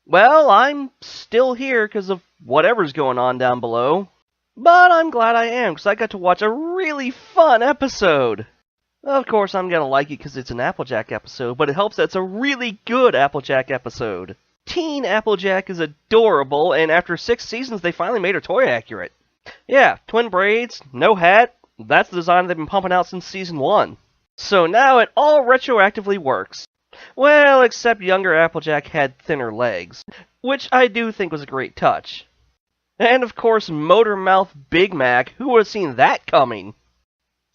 Well, I'm still here because of whatever's going on down below. But I'm glad I am, because I got to watch a really fun episode. Of course, I'm going to like it because it's an Applejack episode, but it helps that it's a really good Applejack episode. Teen Applejack is adorable, and after 6 seasons, they finally made her toy accurate. Yeah, twin braids, no hat, that's the design they've been pumping out since season 1. So now it all retroactively works. Well, except younger Applejack had thinner legs, which I do think was a great touch. And of course, Motor Mouth Big Mac, who would have seen that coming?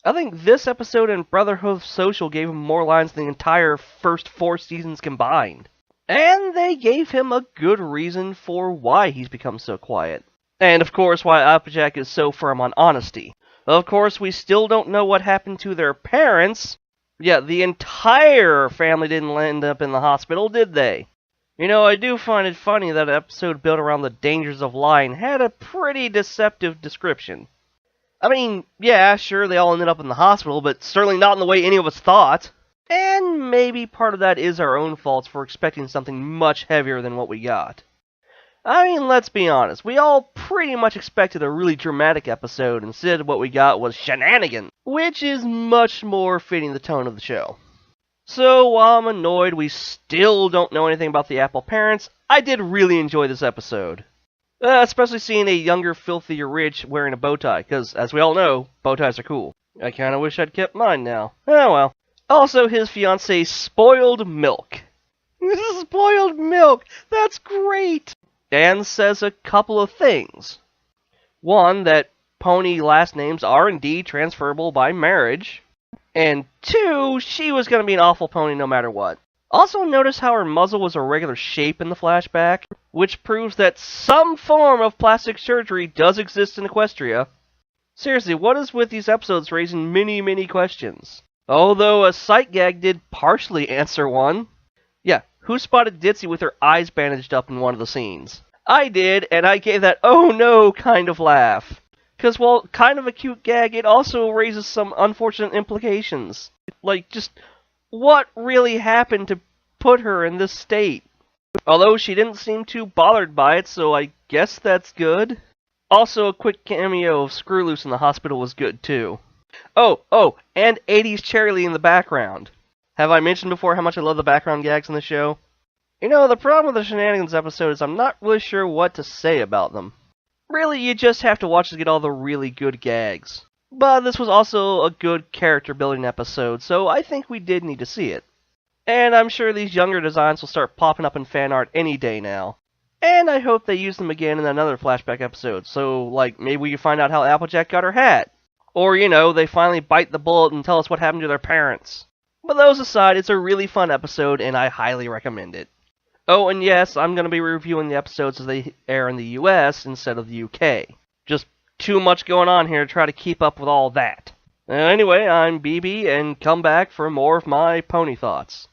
I think this episode and Brotherhood Social gave him more lines than the entire first 4 seasons combined. And they gave him a good reason for why he's become so quiet. And of course, why Applejack is so firm on honesty. Of course, we still don't know what happened to their parents. Yeah, the entire family didn't end up in the hospital, did they? You know, I do find it funny that an episode built around the dangers of lying had a pretty deceptive description. I mean, yeah, sure, they all ended up in the hospital, but certainly not in the way any of us thought. And maybe part of that is our own faults for expecting something much heavier than what we got. I mean, let's be honest, we all pretty much expected a really dramatic episode, instead what we got was shenanigans, which is much more fitting the tone of the show. So, while I'm annoyed we still don't know anything about the Apple parents, I did really enjoy this episode. Especially seeing a younger, filthier Rich wearing a bow tie, because, as we all know, bow ties are cool. I kinda wish I'd kept mine now. Oh well. Also, his fiancée, Spoiled Milk. Spoiled Milk! That's great! Dan says a couple of things. One, that pony last names are indeed transferable by marriage. And 2, she was going to be an awful pony no matter what. Also notice how her muzzle was a regular shape in the flashback, which proves that some form of plastic surgery does exist in Equestria. Seriously, what is with these episodes raising many questions? Although a sight gag did partially answer one. Yeah, who spotted Ditzy with her eyes bandaged up in one of the scenes? I did, and I gave that oh no kind of laugh. Because while kind of a cute gag, it also raises some unfortunate implications. Like, just what really happened to put her in this state? Although she didn't seem too bothered by it, so I guess that's good. Also, a quick cameo of Screwloose in the hospital was good too. Oh, and 80s Cherry Lee in the background. Have I mentioned before how much I love the background gags in the show? You know, the problem with the Shenanigans episode is I'm not really sure what to say about them. Really, you just have to watch to get all the really good gags. But this was also a good character building episode, so I think we did need to see it. And I'm sure these younger designs will start popping up in fan art any day now. And I hope they use them again in another flashback episode, so, like, maybe we can find out how Applejack got her hat. Or, you know, they finally bite the bullet and tell us what happened to their parents. But those aside, it's a really fun episode, and I highly recommend it. Oh, and yes, I'm going to be reviewing the episodes as they air in the US instead of the UK. Just too much going on here to try to keep up with all that. Anyway, I'm BB, and come back for more of my pony thoughts.